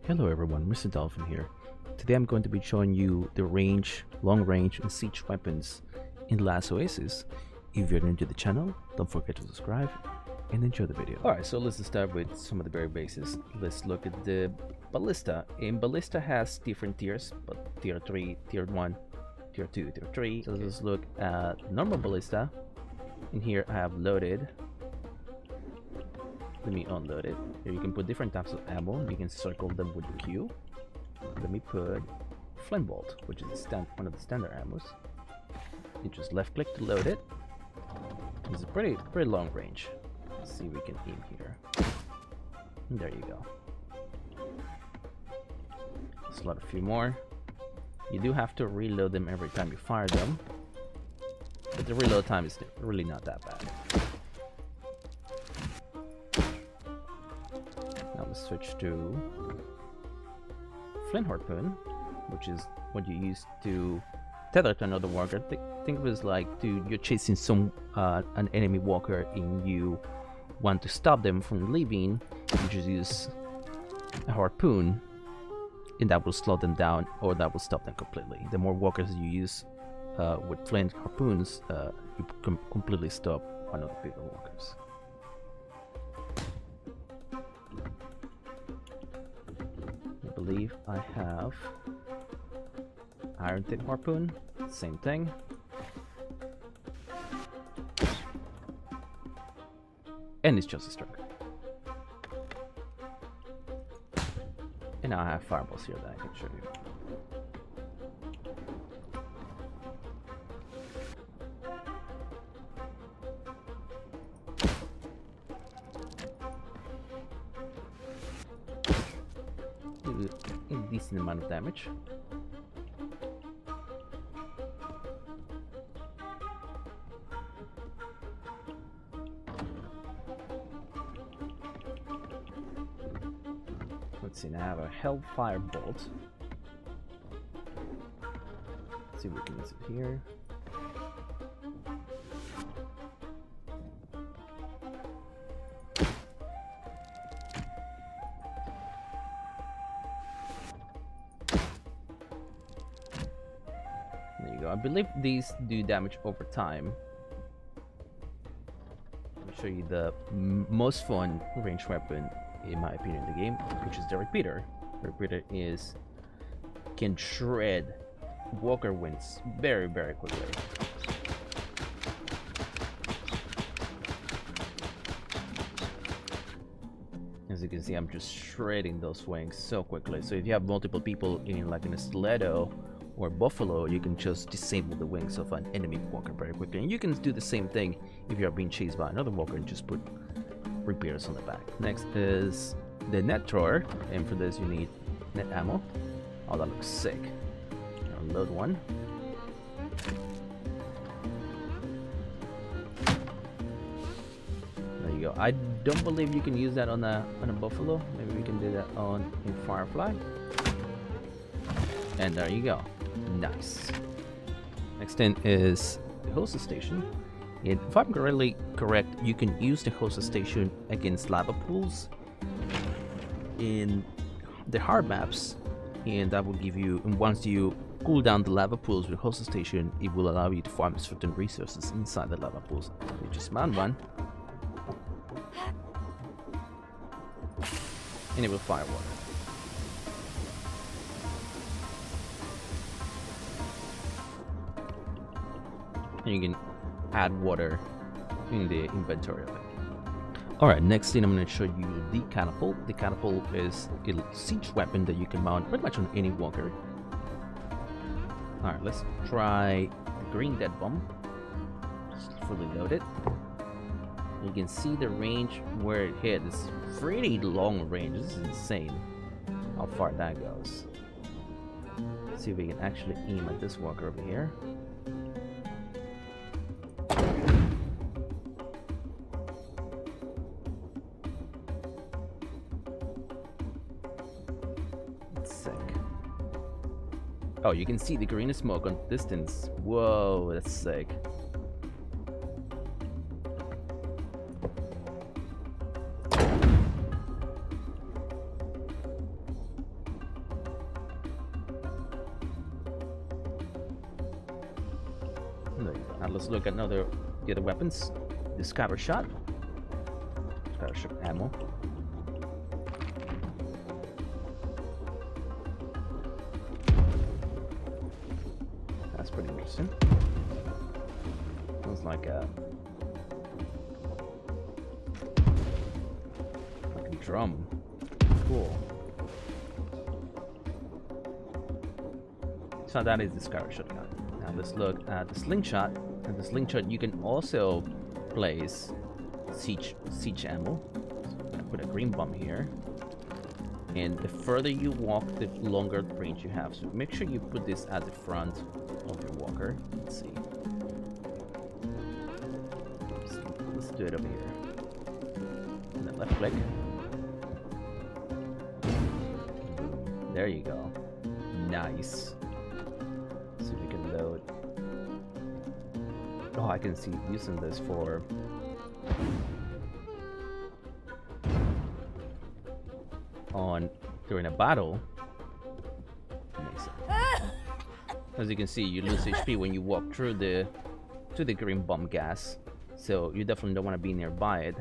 Hello everyone, Mr. Dolphin here. Today I'm going to be showing you the long range and siege weapons in last Oasis. If you're new to the channel, don't forget to subscribe and enjoy the video. Alright, so let's start with some of the very basics. Let's look at the Ballista. And Ballista has different tiers, but tier 3, tier 1, tier 2, tier 3. So let's look at normal Ballista. In here I have loaded. Let me unload it. Here you can put different types of ammo. You can circle them with Q. Let me put flame bolt, which is one of the standard ammos. You just left click to load it. It's a pretty long range. Let's see if we can aim here. And there you go. Slot a few more. You do have to reload them every time you fire them, but the reload time is really not that bad. Now let's switch to flint harpoon, which is what you use to tether to another walker. Think of it as like you're chasing an enemy walker and you want to stop them from leaving. You just use a harpoon, and that will slow them down, or that will stop them completely. The more walkers you use with flint harpoons, you can completely stop one of the bigger walkers. I believe I have iron tip harpoon, same thing. And it's just a stroke. And now I have fireballs here that I can show you. A decent amount of damage. Let's see, now I have a Hellfire Bolt. Let's see if we can use it here. There you go. I believe these do damage over time. Let me show you the most fun ranged weapon, in my opinion, in the game, which is the repeater. The repeater can shred walker wings very quickly. As you can see, I'm just shredding those wings so quickly. So if you have multiple people in a stiletto or buffalo, you can just disable the wings of an enemy walker very quickly. And you can do the same thing if you are being chased by another walker and just put repeaters on the back. Next is the net thrower, and for this you need net ammo. Oh, that looks sick. I'll load one. There you go. I don't believe you can use that on a buffalo. Maybe we can do that on a firefly. And there you go. Nice. Next in is the hostess station. And if I'm really correct, you can use the hostess station against lava pools in the hard maps, and that will give you, and once you cool down the lava pools with hostess station, it will allow you to farm certain resources inside the lava pools. You just mount one, and it will fire water. And you can add water in the inventory of it. Alright, next thing I'm going to show you the catapult. The catapult is a siege weapon that you can mount pretty much on any walker. Alright, let's try the green dead bomb. Just fully loaded. You can see the range where it hit. It's pretty long range. This is insane how far that goes. Let's see if we can actually aim at this walker over here. Sick. Oh, you can see the green smoke on distance. Whoa, that's sick. Now let's look at the other weapons. The scatter shot ammo. That's pretty interesting. Looks like a drum. Cool. So that is the scatter shotgun. Now let's look at the slingshot. And the slingshot, you can also place siege ammo. So I'm gonna put a green bomb here. And the further you walk, the longer range you have. So make sure you put this at the front of your walker. Let's see. Let's do it over here. And then left click. There you go. Nice. So we can load. Oh, I can see using this for during a battle. Amazing. As you can see, you lose HP when you walk through the green bomb gas. So you definitely don't want to be nearby it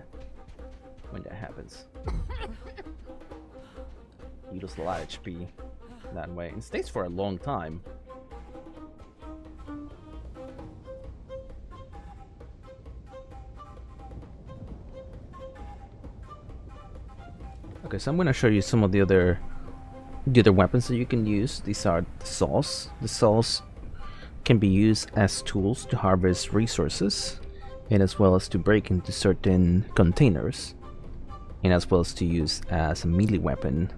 when that happens. You lose a lot of HP that way. It stays for a long time. Okay, so I'm going to show you some of the other weapons that you can use. These are the saws. The saws can be used as tools to harvest resources, and as well as to break into certain containers, and as well as to use as a melee weapon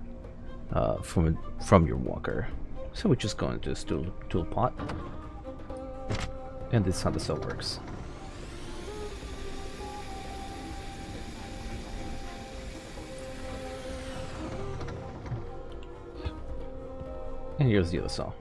from your walker. So we just go into this tool pot, and this is how the saw works. And here's the other saw.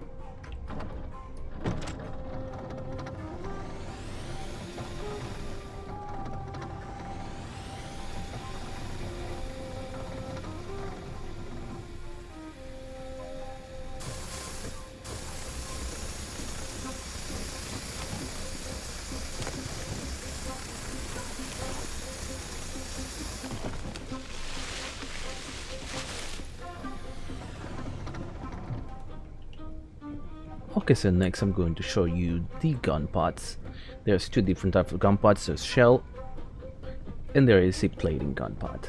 Okay, so next I'm going to show you the gun pots. There's two different types of gun pots. There's shell, and there is a plating gun pot.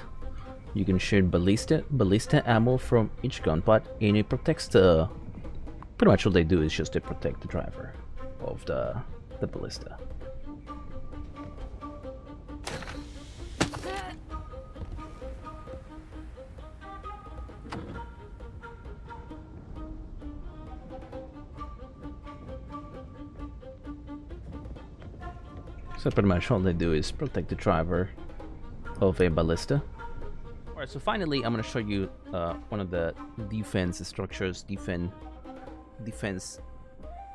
You can shoot ballista ammo from each gun pot, and it protects the. Pretty much all they do is just to protect the driver of the ballista. So pretty much all they do is protect the driver of a ballista. Alright, so finally I'm going to show you one of the defense structures, defense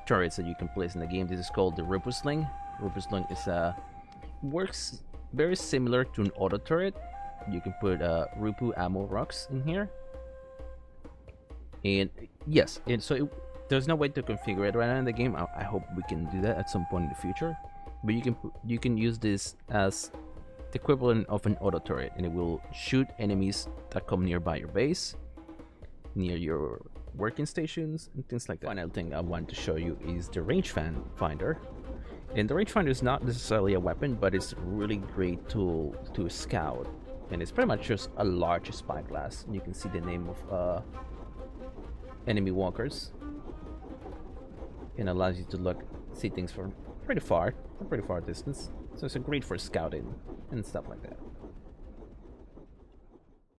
turrets that you can place in the game. This is called the Rupu Sling. Rupu Sling is works very similar to an auto turret. You can put Rupu ammo rocks in here. And yes, there's no way to configure it right now in the game. I hope we can do that at some point in the future. But you can use this as the equivalent of an auto turret, and it will shoot enemies that come nearby your base, near your working stations, and things like that. Final thing I want to show you is the rangefinder. And the rangefinder is not necessarily a weapon, but it's a really great tool to scout. And it's pretty much just a large spyglass. You can see the name of enemy walkers, and allows you to see things from pretty far distance. So it's great for scouting and stuff like that.